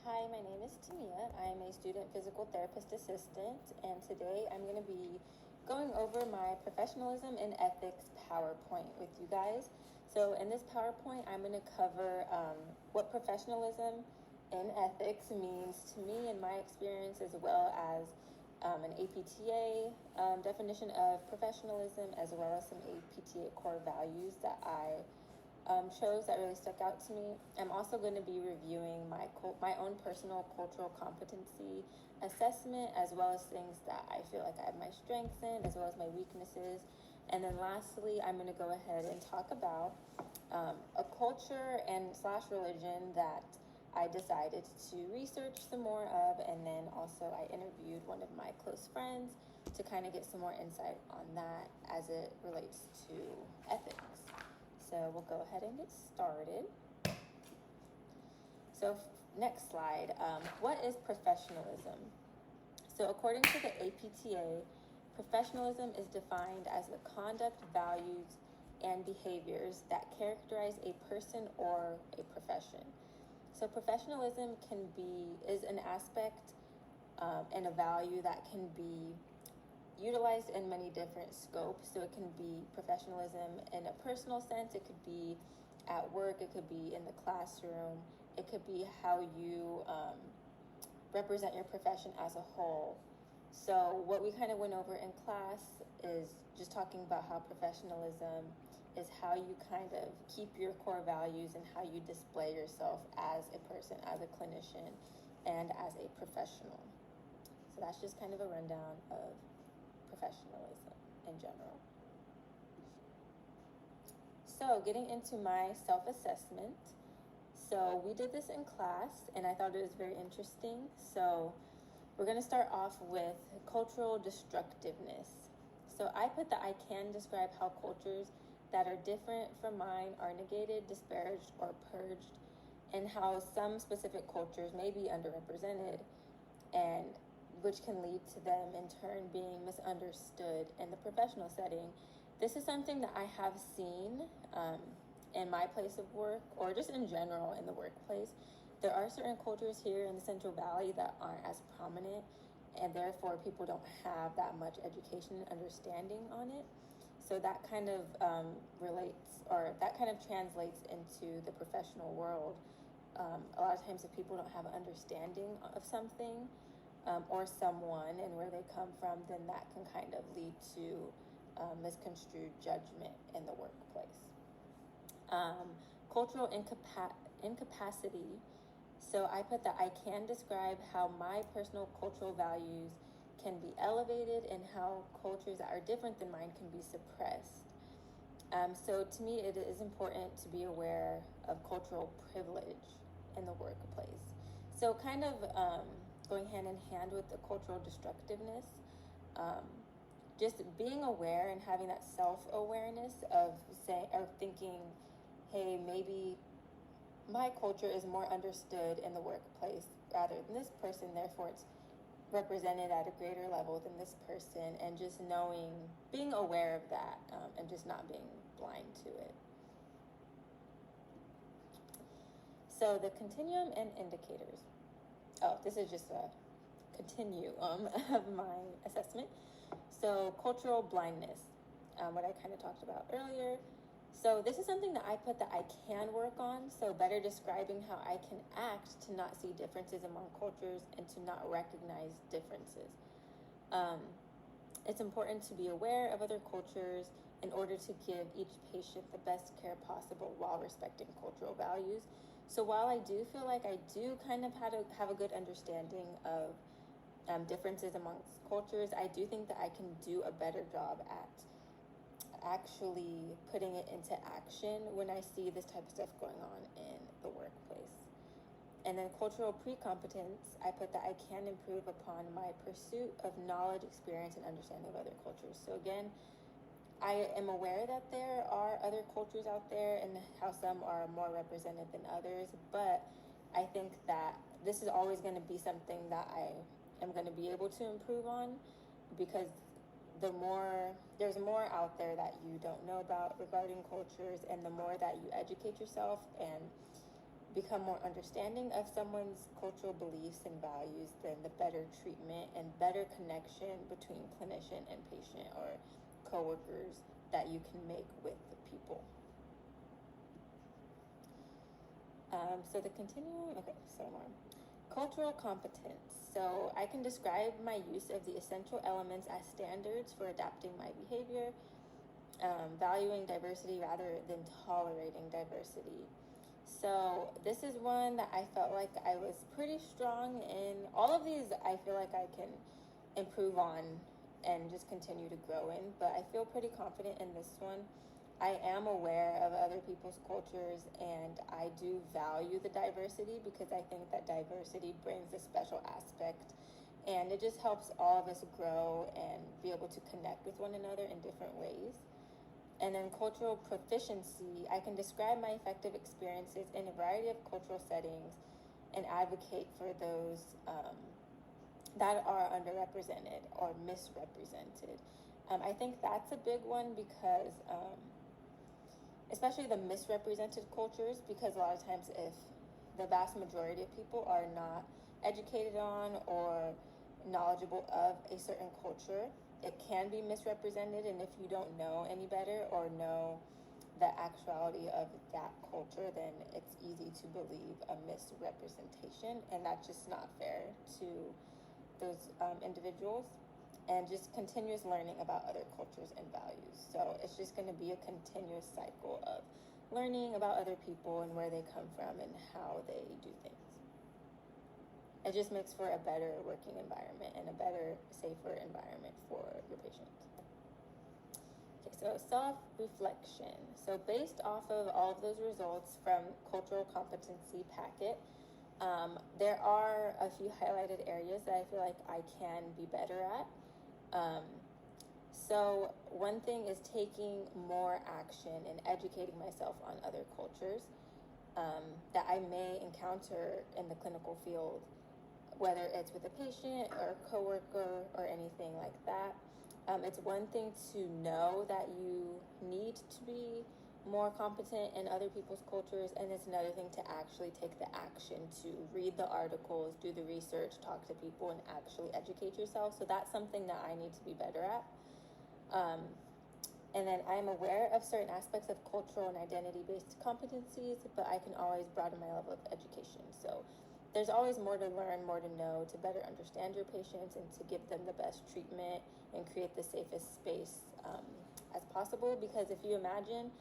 Hi, my name is Tamia. I'm a student physical therapist assistant, and today I'm going to be going over my professionalism and ethics PowerPoint with you guys. So, in this PowerPoint, I'm going to cover what professionalism and ethics means to me and my experience, as well as an APTA definition of professionalism, as well as some APTA core values that I shows that really stuck out to me. I'm also going to be reviewing my own personal cultural competency assessment, as well as things that I feel like I have my strengths in, as well as my weaknesses. And then lastly, I'm going to go ahead and talk about a culture and slash religion that I decided to research some more of, and then also I interviewed one of my close friends to kind of get some more insight on that as it relates to ethics. So we'll go ahead and get started. So next slide, what is professionalism? So according to the APTA, professionalism is defined as the conduct, values, and behaviors that characterize a person or a profession. So professionalism is an aspect and a value that can be utilized in many different scopes. So it can be professionalism in a personal sense, it could be at work, it could be in the classroom, it could be how you represent your profession as a whole. So what we kind of went over in class is just talking about how professionalism is how you kind of keep your core values and how you display yourself as a person, as a clinician, and as a professional. So that's just kind of a rundown of professionalism in general. So getting into my self-assessment. So we did this in class and I thought it was very interesting. So we're going to start off with cultural destructiveness. So I put that I can describe how cultures that are different from mine are negated, disparaged, or purged, and how some specific cultures may be underrepresented, and which can lead to them in turn being misunderstood in the professional setting. This is something that I have seen in my place of work, or just in general in the workplace. There are certain cultures here in the Central Valley that aren't as prominent, and therefore people don't have that much education and understanding on it. So that kind of translates into the professional world. A lot of times if people don't have an understanding of something, or someone and where they come from, then that can kind of lead to misconstrued judgment in the workplace. Cultural incapacity. So I put that I can describe how my personal cultural values can be elevated and how cultures that are different than mine can be suppressed. So to me, it is important to be aware of cultural privilege in the workplace. So kind of going hand in hand with the cultural destructiveness, just being aware and having that self-awareness of thinking, hey, maybe my culture is more understood in the workplace rather than this person, therefore it's represented at a greater level than this person, and just being aware of that, and just not being blind to it. So the continuum and indicators. Oh, this is just a continuum of my assessment. So cultural blindness, what I kind of talked about earlier. So this is something that I put that I can work on. So better describing how I can act to not see differences among cultures and to not recognize differences. It's important to be aware of other cultures in order to give each patient the best care possible while respecting cultural values. So while I do feel like I do kind of have a good understanding of differences amongst cultures, I do think that I can do a better job at actually putting it into action when I see this type of stuff going on in the workplace. And then cultural pre-competence, I put that I can improve upon my pursuit of knowledge, experience, and understanding of other cultures. So again, I am aware that there are other cultures out there and how some are more represented than others, but I think that this is always going to be something that I am going to be able to improve on, because there's more out there that you don't know about regarding cultures, and the more that you educate yourself and become more understanding of someone's cultural beliefs and values, then the better treatment and better connection between clinician and patient or coworkers that you can make with the people. So the continuing, okay, so more. Cultural competence. So I can describe my use of the essential elements as standards for adapting my behavior, valuing diversity rather than tolerating diversity. So this is one that I felt like I was pretty strong in. All of these I feel like I can improve on and just continue to grow in, but I feel pretty confident in this one. I am aware of other people's cultures, and I do value the diversity because I think that diversity brings a special aspect, and it just helps all of us grow and be able to connect with one another in different ways. And then cultural proficiency, I can describe my effective experiences in a variety of cultural settings and advocate for those that are underrepresented or misrepresented. I think that's a big one because especially the misrepresented cultures, because a lot of times if the vast majority of people are not educated on or knowledgeable of a certain culture, it can be misrepresented, and if you don't know any better or know the actuality of that culture, then it's easy to believe a misrepresentation, and that's just not fair to those individuals. And just continuous learning about other cultures and values. So it's just going to be a continuous cycle of learning about other people and where they come from and how they do things. It just makes for a better working environment and a better, safer environment for your patients. Okay, so self-reflection. So based off of all of those results from cultural competency packet, there are a few highlighted areas that I feel like I can be better at. So one thing is taking more action and educating myself on other cultures that I may encounter in the clinical field, whether it's with a patient or a coworker or anything like that. It's one thing to know that you need to be more competent in other people's cultures, and it's another thing to actually take the action to read the articles, do the research, talk to people, and actually educate yourself. So that's something that I need to be better at. And then I'm aware of certain aspects of cultural and identity-based competencies, but I can always broaden my level of education. So there's always more to learn, more to know, to better understand your patients and to give them the best treatment and create the safest space as possible. Because if you imagine,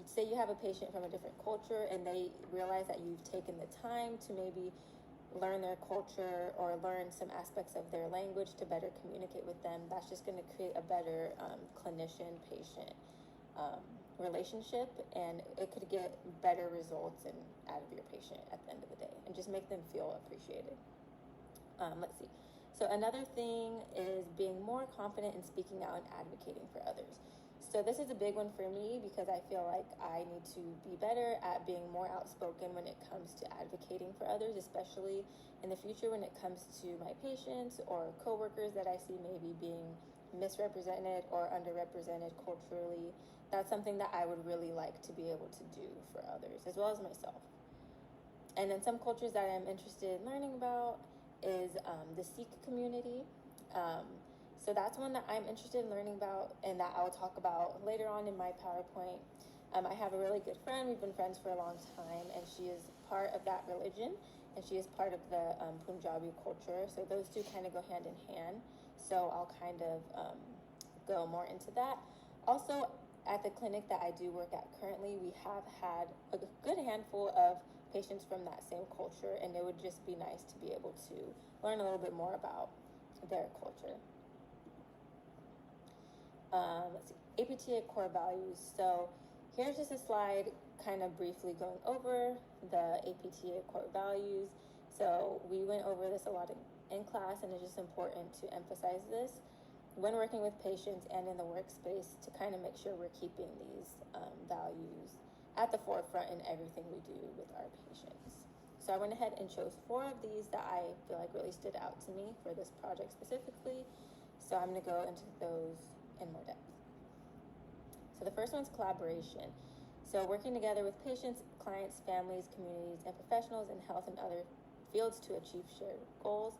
say you have a patient from a different culture and they realize that you've taken the time to maybe learn their culture or learn some aspects of their language to better communicate with them, that's just going to create a better clinician-patient relationship, and it could get better results out of your patient at the end of the day and just make them feel appreciated. Let's see. So another thing is being more confident in speaking out and advocating for others. So this is a big one for me because I feel like I need to be better at being more outspoken when it comes to advocating for others, especially in the future when it comes to my patients or coworkers that I see maybe being misrepresented or underrepresented culturally. That's something that I would really like to be able to do for others as well as myself. And then some cultures that I'm interested in learning about is the Sikh community. So that's one that I'm interested in learning about and that I will talk about later on in my PowerPoint. I have a really good friend. We've been friends for a long time, and she is part of that religion, and she is part of the Punjabi culture. So those two kind of go hand in hand. So I'll kind of go more into that. Also, at the clinic that I do work at currently, we have had a good handful of patients from that same culture, and it would just be nice to be able to learn a little bit more about their culture. Let's see, APTA core values. So here's just a slide kind of briefly going over the APTA core values. So we went over this a lot in class, and it's just important to emphasize this when working with patients and in the workspace to kind of make sure we're keeping these values at the forefront in everything we do with our patients. So I went ahead and chose 4 of these that I feel like really stood out to me for this project specifically. So I'm going to go into those in more depth. So the first one's collaboration. So working together with patients, clients, families, communities, and professionals in health and other fields to achieve shared goals.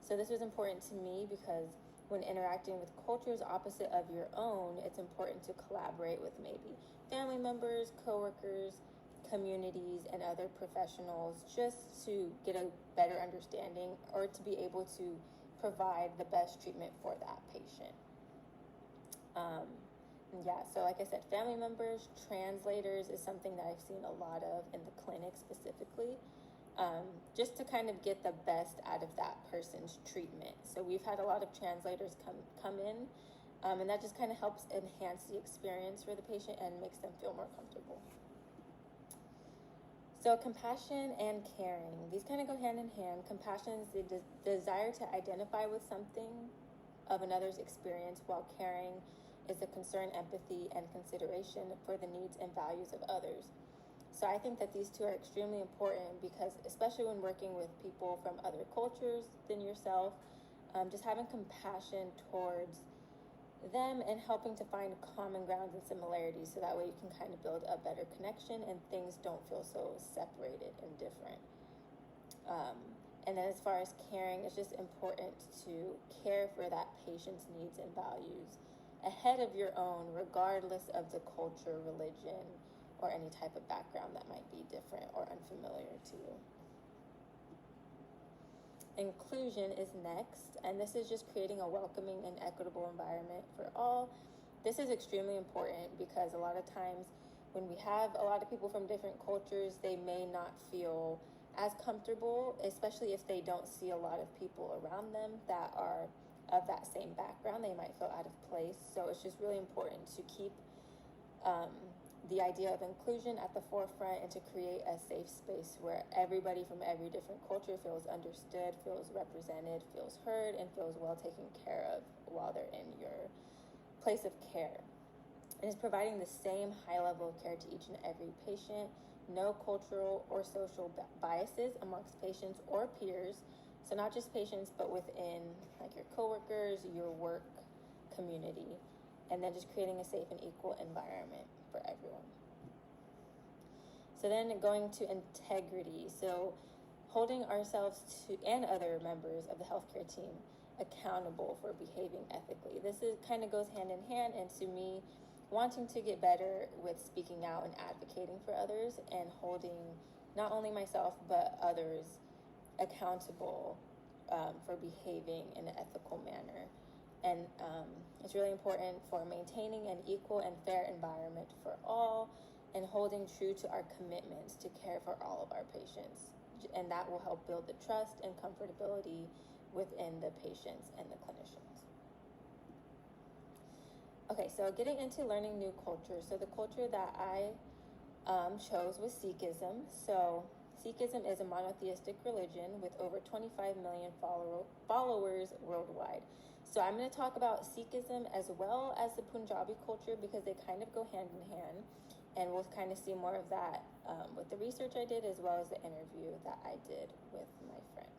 So this was important to me because when interacting with cultures opposite of your own, it's important to collaborate with maybe family members, coworkers, communities, and other professionals just to get a better understanding or to be able to provide the best treatment for that patient. So like I said, family members, translators is something that I've seen a lot of in the clinic specifically, just to kind of get the best out of that person's treatment. So we've had a lot of translators come in, and that just kind of helps enhance the experience for the patient and makes them feel more comfortable. So compassion and caring, these kind of go hand in hand. Compassion is the desire to identify with something of another's experience, while caring is the concern, empathy, and consideration for the needs and values of others. So I think that these two are extremely important because, especially when working with people from other cultures than yourself, just having compassion towards them and helping to find common grounds and similarities, so that way you can kind of build a better connection and things don't feel so separated and different. And then as far as caring, it's just important to care for that patient's needs and values ahead of your own, regardless of the culture, religion, or any type of background that might be different or unfamiliar to you. Inclusion is next, and this is just creating a welcoming and equitable environment for all. This is extremely important because a lot of times when we have a lot of people from different cultures, they may not feel as comfortable, especially if they don't see a lot of people around them that are of that same background. They might feel out of place. So it's just really important to keep the idea of inclusion at the forefront and to create a safe space where everybody from every different culture feels understood, feels represented, feels heard, and feels well taken care of while they're in your place of care. And it's providing the same high level of care to each and every patient, no cultural or social biases amongst patients or peers. So not just patients, but within like your coworkers, your work community, and then just creating a safe and equal environment for everyone. So then going to integrity. So holding ourselves to and other members of the healthcare team accountable for behaving ethically. This kind of goes hand in hand, and to me, wanting to get better with speaking out and advocating for others and holding not only myself but others accountable for behaving in an ethical manner. And it's really important for maintaining an equal and fair environment for all and holding true to our commitments to care for all of our patients. And that will help build the trust and comfortability within the patients and the clinicians. Okay, so getting into learning new cultures. So the culture that I chose was Sikhism. So Sikhism is a monotheistic religion with over 25 million followers worldwide. So I'm going to talk about Sikhism as well as the Punjabi culture because they kind of go hand in hand. And we'll kind of see more of that with the research I did as well as the interview that I did with my friend.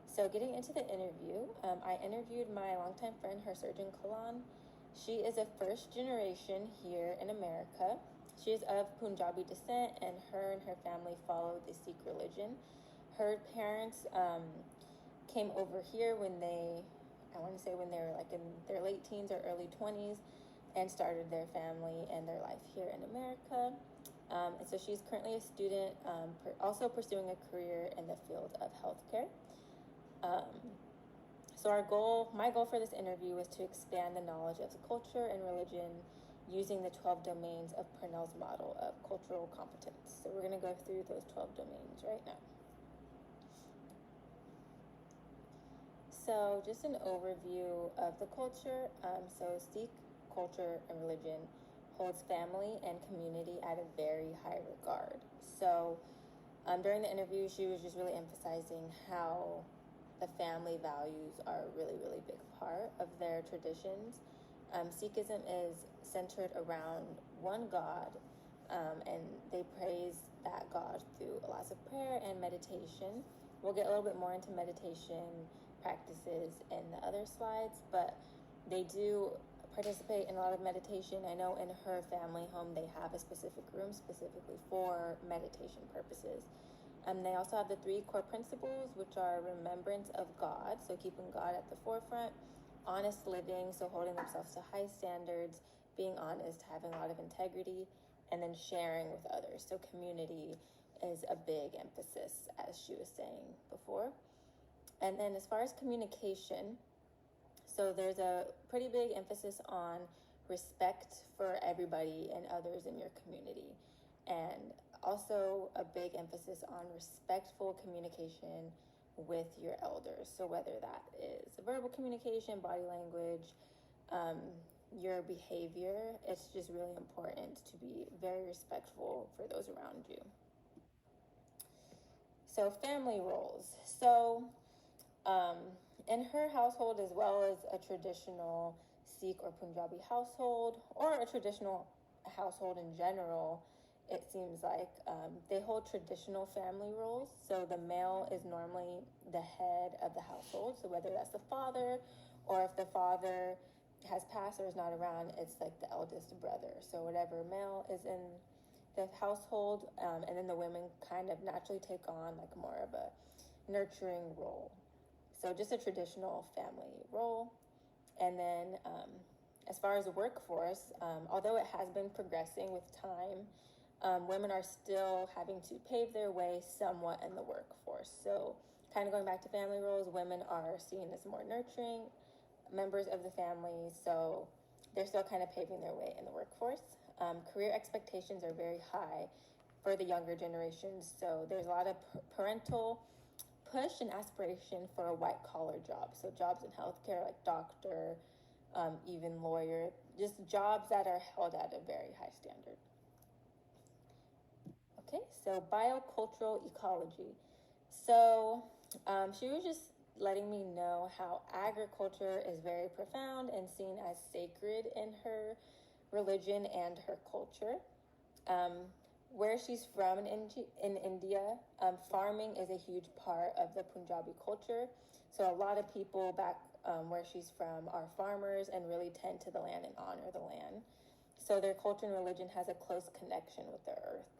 So getting into the interview, I interviewed my longtime friend, her surgeon Kalan. She is a first generation here in America. She is of Punjabi descent, and her family follow the Sikh religion. Her parents came over here when they were like in their late teens or early 20s and started their family and their life here in America. And so she's currently a student, also pursuing a career in the field of healthcare. So my goal for this interview was to expand the knowledge of the culture and religion using the 12 domains of Purnell's model of cultural competence. So we're going to go through those 12 domains right now. So just an overview of the culture. So Sikh culture and religion holds family and community at a very high regard. So during the interview, she was just really emphasizing how the family values are a really, really big part of their traditions. Sikhism is centered around one God, and they praise that God through lots of prayer and meditation. We'll get a little bit more into meditation practices in the other slides, but they do participate in a lot of meditation. I know in her family home they have a specific room specifically for meditation purposes. They also have the 3 core principles, which are remembrance of God, so keeping God at the forefront, honest living, so holding themselves to high standards, being honest, having a lot of integrity, and then sharing with others. So community is a big emphasis, as she was saying before. And then as far as communication, so there's a pretty big emphasis on respect for everybody and others in your community. And also a big emphasis on respectful communication with your elders. So whether that is verbal communication, body language, your behavior, it's just really important to be very respectful for those around you. So family roles. So in her household, as well as a traditional Sikh or Punjabi household, or a traditional household in general, it seems like they hold traditional family roles. So the male is normally the head of the household. So whether that's the father, or if the father has passed or is not around, it's like the eldest brother. So whatever male is in the household, and then the women kind of naturally take on like more of a nurturing role. So just a traditional family role. And then as far as the workforce, although it has been progressing with time, women are still having to pave their way somewhat in the workforce. So kind of going back to family roles, women are seen as more nurturing members of the family. So they're still kind of paving their way in the workforce. Career expectations are very high for the younger generations. So there's a lot of parental push and aspiration for a white-collar job. So jobs in healthcare, like doctor, even lawyer, just jobs that are held at a very high standard. Okay, so biocultural ecology. So she was just letting me know how agriculture is very profound and seen as sacred in her religion and her culture. Where she's from in India, farming is a huge part of the Punjabi culture. So a lot of people back where she's from are farmers and really tend to the land and honor the land. So their culture and religion has a close connection with the earth.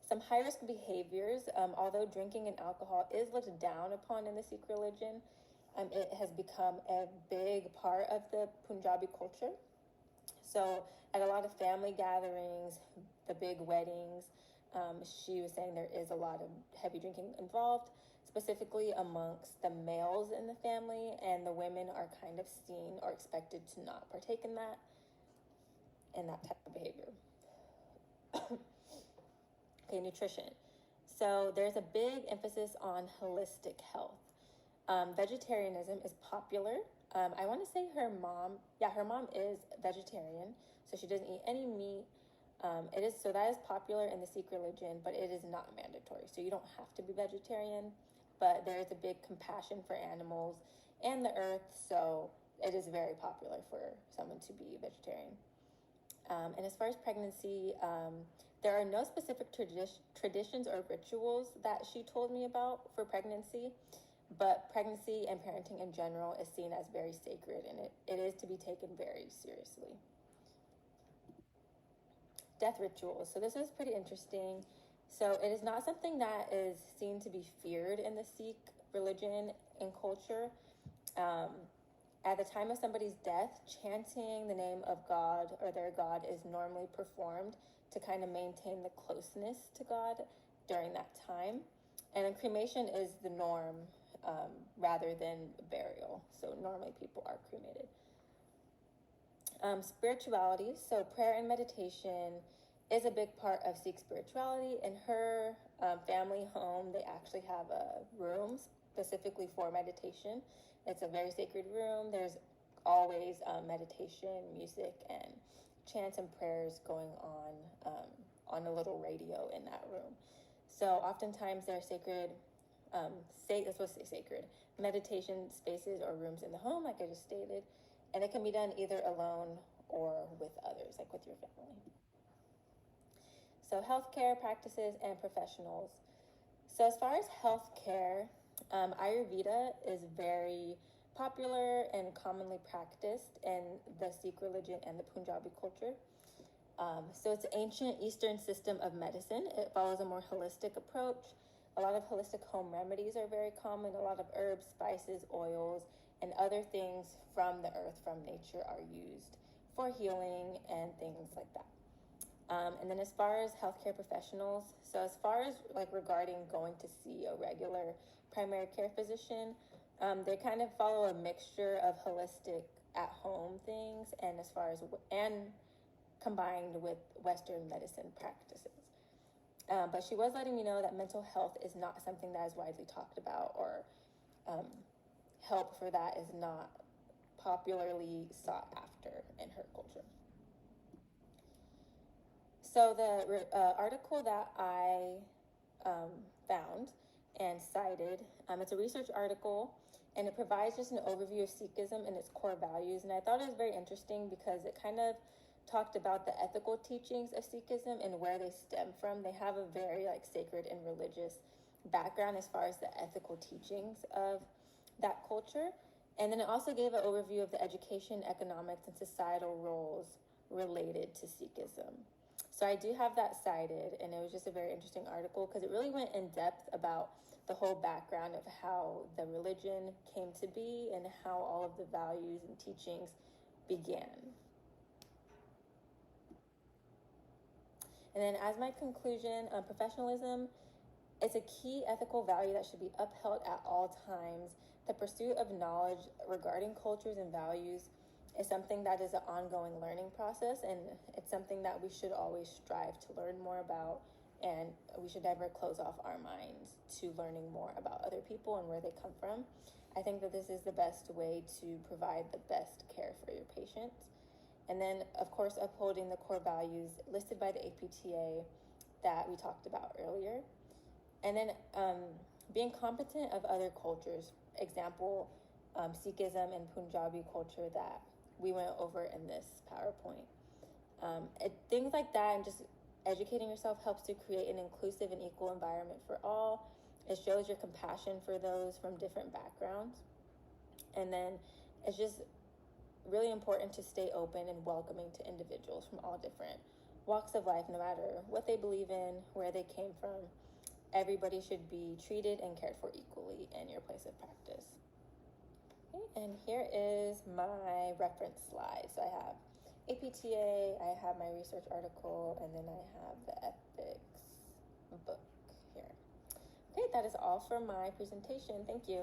Some high-risk behaviors, although drinking and alcohol is looked down upon in the Sikh religion, it has become a big part of the Punjabi culture. So at a lot of family gatherings, the big weddings, she was saying there is a lot of heavy drinking involved, specifically amongst the males in the family, and the women are kind of seen or expected to not partake in that type of behavior. Okay, nutrition. So there's a big emphasis on holistic health. Vegetarianism is popular. I want to say her mom is vegetarian, so she doesn't eat any meat. That is popular in the Sikh religion, but it is not mandatory. So you don't have to be vegetarian, but there is a big compassion for animals and the earth, so it is very popular for someone to be vegetarian. And as far as pregnancy, there are no specific traditions or rituals that she told me about for pregnancy, but pregnancy and parenting in general is seen as very sacred, and it is to be taken very seriously. Death rituals. So this is pretty interesting. So it is not something that is seen to be feared in the Sikh religion and culture. At the time of somebody's death, chanting the name of God or their God is normally performed to kind of maintain the closeness to God during that time. And then cremation is the norm rather than burial. So normally people are cremated. Spirituality, so prayer and meditation is a big part of Sikh spirituality. In her family home, they actually have rooms specifically for meditation. It's a very sacred room. There's always meditation, music, and chants and prayers going on a little radio in that room. So oftentimes there are sacred, sacred meditation spaces or rooms in the home, like I just stated, and it can be done either alone or with others, like with your family. So healthcare practices and professionals. So as far as healthcare, Ayurveda is very popular and commonly practiced in the Sikh religion and the Punjabi culture. So it's an ancient Eastern system of medicine. It follows a more holistic approach. A lot of holistic home remedies are very common. A lot of herbs, spices, oils, and other things from the earth, from nature, are used for healing and things like that. And then as far as healthcare professionals, so as far as like regarding going to see a regular primary care physician, they kind of follow a mixture of holistic at-home things and combined with Western medicine practices. But she was letting me know that mental health is not something that is widely talked about, or help for that is not popularly sought after in her culture. So the article that I found and cited, it's a research article, and it provides just an overview of Sikhism and its core values. And I thought it was very interesting because it kind of talked about the ethical teachings of Sikhism and where they stem from. They have a very sacred and religious background as far as the ethical teachings of that culture. And then it also gave an overview of the education, economics, and societal roles related to Sikhism. So I do have that cited, and it was just a very interesting article because it really went in depth about the whole background of how the religion came to be and how all of the values and teachings began. And then as my conclusion, professionalism is a key ethical value that should be upheld at all times. The pursuit of knowledge regarding cultures and values is something that is an ongoing learning process, and it's something that we should always strive to learn more about, and we should never close off our minds to learning more about other people and where they come from. I think that this is the best way to provide the best care for your patients. And then, of course, upholding the core values listed by the APTA that we talked about earlier. And then being competent of other cultures, example, Sikhism and Punjabi culture that we went over in this PowerPoint. Things like that, and just educating yourself helps to create an inclusive and equal environment for all. It shows your compassion for those from different backgrounds. And then it's just really important to stay open and welcoming to individuals from all different walks of life, no matter what they believe in, where they came from. Everybody should be treated and cared for equally in your place of practice. Okay, and here is my reference slide. So I have APTA, I have my research article, and then I have the ethics book here. Okay, that is all for my presentation. Thank you.